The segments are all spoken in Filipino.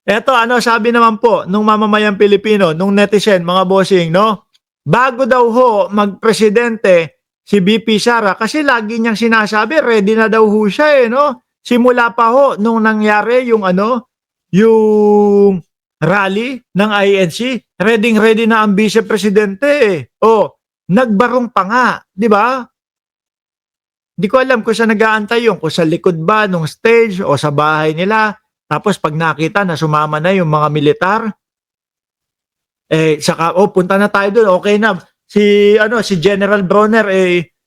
Eto ano sabi naman po nung mamamayang Pilipino, nung netizen mga bossing 'no, bago daw ho magpresidente si VP Sara kasi lagi niyang sinasabi ready na daw ho siya, eh, 'no. Simula pa ho nung nangyari yung ano, yung rally ng INC, reading-ready na ang Vice Presidente, eh. Oh, nagbarong pa nga, 'di ba? Di ko alam kung saan nag-aantay yun, kung sa likod ba nung stage o sa bahay nila. Tapos pag nakita na sumama na yung mga militar, saka, "Oh, punta na tayo dun, okey na." Si ano, si General Bronner,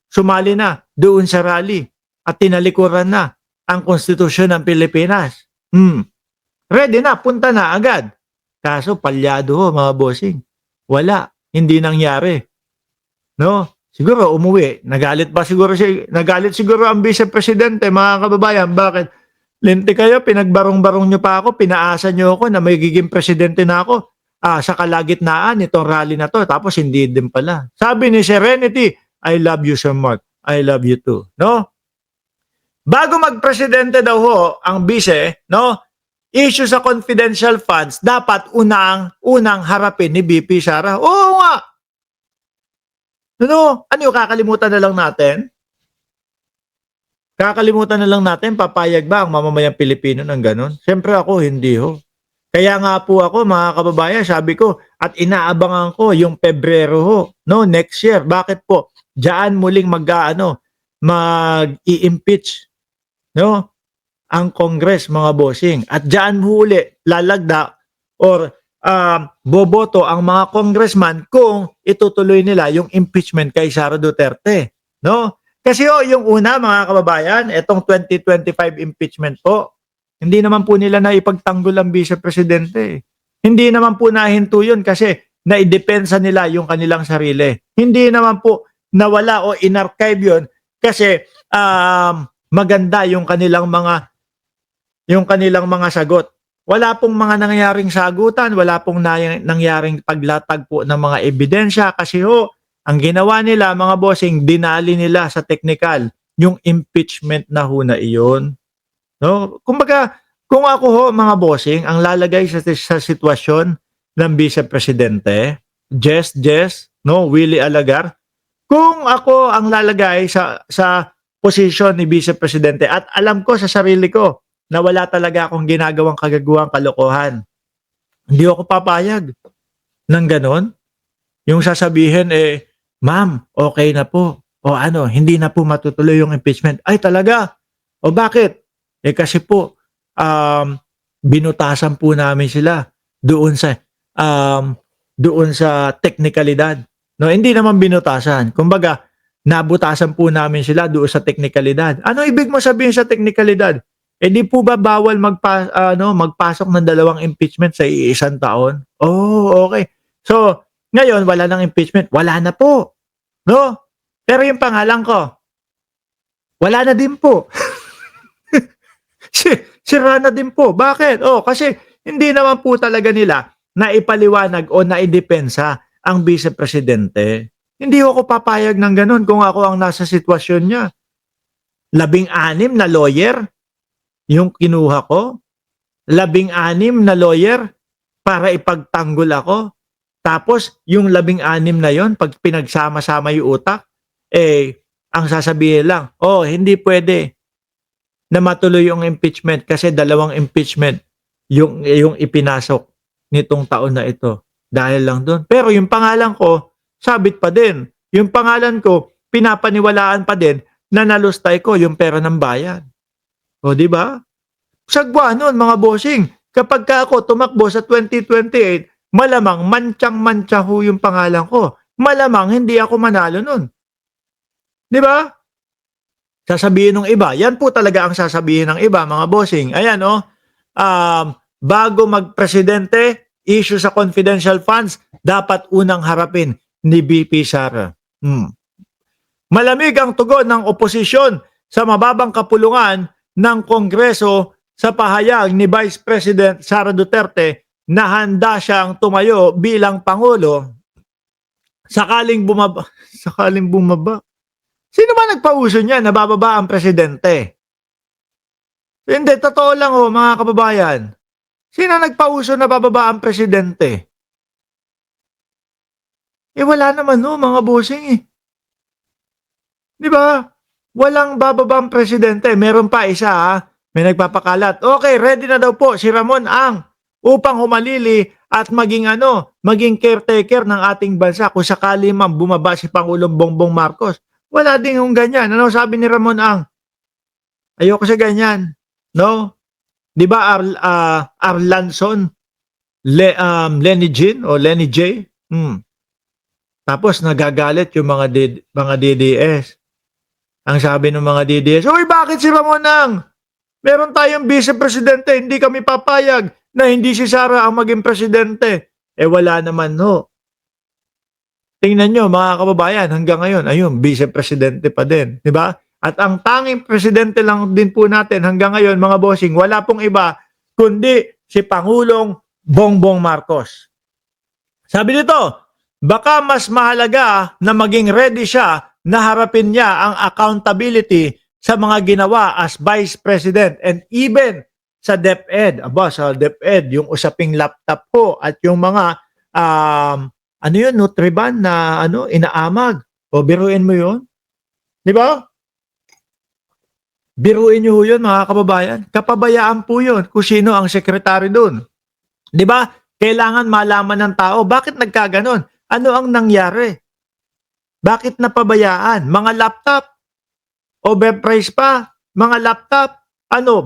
sumali na doon sa rally at tinalikuran na ang konstitusyon ng Pilipinas. Ready na, punta na agad. Kaso palyado ho mga bossing, wala, hindi nangyari, 'no? Siguro umuwi, nagalit siguro ang Vice Presidente mga kababayan, "Bakit? Lente kayo, pinagbarong-barong niyo pa ako, pinaasa niyo ako na magiging presidente na ako, sa kalagitnaan nitong rally na 'to, tapos hindi din pala." Sabi ni Serenity, "I love you so much, I love you too." 'No? Bago magpresidente daw ho ang vice, 'no, issue sa confidential funds dapat unang harapin ni VP Sara. Oo nga. Ano yung kakalimutan na lang natin? Kakalimutan na lang natin papayag ba ang mamamayang Pilipino ng gano'n? Siyempre ako hindi ho. Kaya nga po ako mga kababayan, sabi ko at inaabangan ko yung Pebrero ho, no, next year. Bakit po? Diyan muling mag-i-impeach, no, ang Congress mga bossing. At diyan huli lalagda or boboto ang mga congressman kung itutuloy nila yung impeachment kay Sara Duterte, no? Kasi yung una mga kababayan, itong 2025 impeachment po, hindi naman po nila naipagtanggol ang Vice Presidente, eh. Hindi naman po nahinto yun kasi naidepensa nila yung kanilang sarili. Hindi naman po nawala o inarchive yun kasi maganda yung kanilang mga sagot. Wala pong mga nangyaring sagutan, wala pong nangyaring paglatag po ng mga ebidensya kasi ho, ang ginawa nila mga bossing, dinali nila sa technical yung impeachment na ho na iyon. No? Kumbaga, kung ako ho mga bossing, ang lalagay sa sitwasyon ng Vice Presidente, Jess, no, Willie Alagar, kung ako ang lalagay sa posisyon ni Vice Presidente at alam ko sa sarili ko na wala talaga akong ginagawang kagaguhang kalokohan, hindi ako papayag ng ganon. Yung sasabihin "Ma'am, okay na po." O ano, "Hindi na po matutuloy yung impeachment." Ay talaga? O bakit? Kasi po, binutasan po namin sila doon sa um, doon sa teknikalidad. No, hindi naman binutasan. Kumbaga, nabutasan po namin sila doon sa teknikalidad. Ano ibig mo sabihin sa teknikalidad? Di po ba bawal magpasok ng dalawang impeachment sa iisang taon? Oh, okay. So, ngayon wala ng impeachment, wala na po, 'no? Pero yung pangalan ko, wala na din po. Si Sira na din po. Bakit? Kasi hindi naman po talaga nila naipaliwanag o naidepensa ang Vice Presidente. Hindi ako papayag ng gano'n kung ako ang nasa sitwasyon niya. 16 na lawyer yung kinuha ko. 16 na lawyer para ipagtanggol ako. Tapos yung 16 na yon pag pinagsama-sama yung utak, ang sasabihin lang, hindi pwede na matuloy yung impeachment kasi dalawang impeachment yung ipinasok nitong taon na ito. Dahil lang doon. Pero yung pangalan ko, sabit pa din. Yung pangalan ko, pinapaniwalaan pa din na nalustay ko yung pera ng bayan. O, di ba? Sagwa nun, mga bossing. Kapag ka ako tumakbo sa 2028, malamang mantsang-mantsa ho yung pangalan ko. Malamang hindi ako manalo nun. Di ba? Sasabihin ng iba. Yan po talaga ang sasabihin ng iba, mga bossing. Ayan, bago magpresidente, issue sa confidential funds, dapat unang harapin ni VP Sara. Malamig ang tugon ng oposisyon sa mababang kapulungan ng Kongreso sa pahayag ni Vice President Sara Duterte na handa siyang tumayo bilang Pangulo sakaling bumaba. Sino ba nagpauso niya na bababa ang presidente? Hindi, totoo lang mga kababayan. Sino nagpauso na bababa ang presidente? Wala naman no, mga bossing eh. Di ba? Walang bababa ang presidente. Meron pa isa ha. May nagpapakalat. Okay, ready na daw po si Ramon Ang upang humalili at maging maging caretaker ng ating bansa kung sakali man bumaba si Pangulong Bongbong Marcos. Wala din yung ganyan. Ano sabi ni Ramon Ang? Ayoko sa ganyan. No? Di ba Arlanson? Lenny Jean o Lenny J? Tapos nagagalit yung mga DDS. Ang sabi ng mga DDS, "Uy, bakit si Ramon Ang? Meron tayong vice-presidente, hindi kami papayag na hindi si Sara ang maging presidente." Wala naman ho. Tingnan nyo mga kababayan, hanggang ngayon, ayun, vice-presidente pa din. Di ba? At ang tanging presidente lang din po natin hanggang ngayon, mga bossing, wala pong iba, kundi si Pangulong Bongbong Marcos. Sabi nito, baka mas mahalaga na maging ready siya na harapin niya ang accountability sa mga ginawa as Vice President and even sa DepEd. Aba, sa DepEd, yung usaping laptop po at yung mga Nutriban na inaamag. O biruin mo yun? Di ba? Biruin nyo yun mga kababayan. Kapabayaan po yun kung sino ang sekretary doon. Di ba? Kailangan malaman ng tao, bakit nagkaganon? Ano ang nangyari? Bakit napabayaan? Mga laptop, overpriced pa. Mga laptop,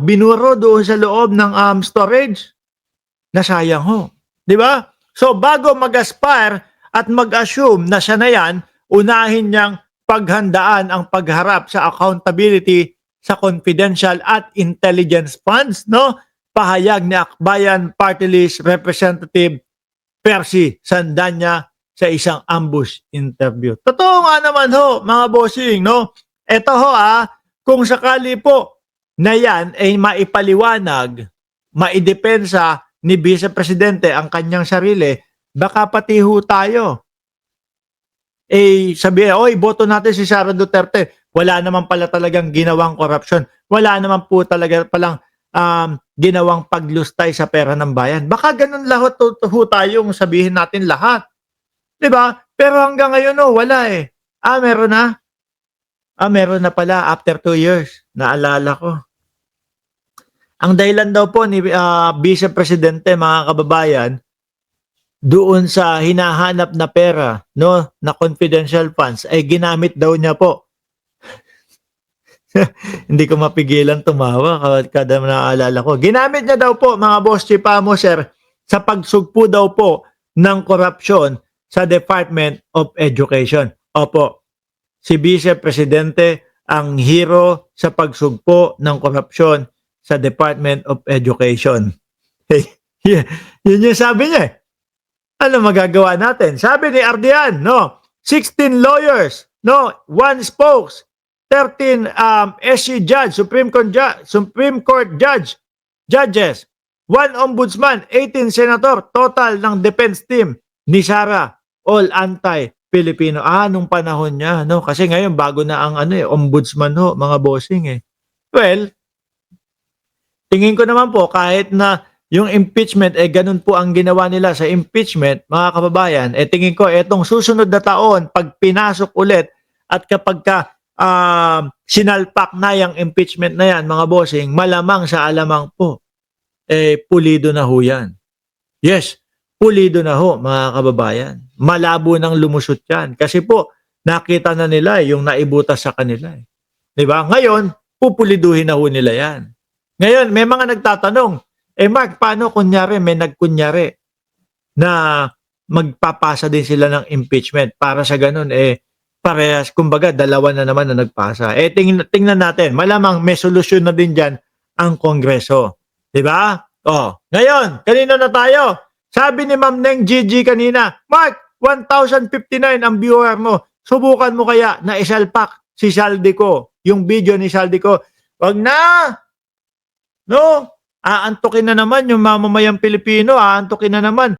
binuro doon sa loob ng storage. Nasayang ho. Di ba? So bago mag-aspire at mag-assume na siya na yan, unahin niyang paghandaan ang pagharap sa accountability sa confidential at intelligence funds, no? Pahayag ni Akbayan Party List Representative Percy Sandanya sa isang ambush interview. Totoo nga naman ho, mga bossing, no? Ito ho kung sakali po na yan ay maipaliwanag, maidepensa ni Vice Presidente ang kanyang sarili, baka pati ho tayo. Sabi, oy, boto natin si Sara Duterte. Wala naman pala talagang ginawang korupsyon. Wala naman po talaga palang ginawang paglustay sa pera ng bayan. Baka ganun lahat ho tayong sabihin natin lahat. Diba? Pero hanggang ngayon, wala eh. Meron na. Meron na pala after 2 years. Naalala ko. Ang dahilan daw po ni Vice Presidente, mga kababayan, doon sa hinahanap na pera, no, na confidential funds, ay ginamit daw niya po. Hindi ko mapigilan tumawa kada naalala ko. Ginamit niya daw po, mga boss Chipamo, sir, sa pagsugpo daw po ng korupsyon sa Department of Education. Opo, si Vice Presidente ang hero sa pagsugpo ng korupsyon sa Department of Education. Yun yung sabi niya. Ano magagawa natin? Sabi ni Ardian, 16 lawyers, 1 spokes, 13 SC judge, Supreme Court judges, 1 ombudsman, 18 senator, total ng defense team ni Sara, all anti-Filipino. Nung panahon niya, kasi ngayon bago na ang ombudsman mga bossing eh. Well, tingin ko naman po kahit na yung impeachment ganun po ang ginawa nila sa impeachment, mga kababayan, tingin ko etong susunod na taon pag pinasok ulit at kapag sinalpak na yung impeachment na yan, mga bossing, malamang sa alamang po pulido na ho yan. Yes, pulido na ho, mga kababayan. Malabo nang lumusot yan kasi po nakita na nila yung naibutas sa kanila. Diba? Ngayon, pupuliduhin na ho nila yan. Ngayon, may mga nagtatanong, Mark, paano kunyari may nagkunyari na magpapasa din sila ng impeachment para sa ganun, parehas, kumbaga, dalawa na naman na nagpasa. Tingnan natin, malamang may solusyon na din dyan ang Kongreso. Diba? Ngayon, kanina na tayo. Sabi ni Ma'am Neng Gigi kanina, Mark, 1,059 ang viewer mo. Subukan mo kaya na isalpak si Saldico, yung video ni Saldico. Wag na! No? Aantukin na naman yung mamamayang Pilipino, aantukin na naman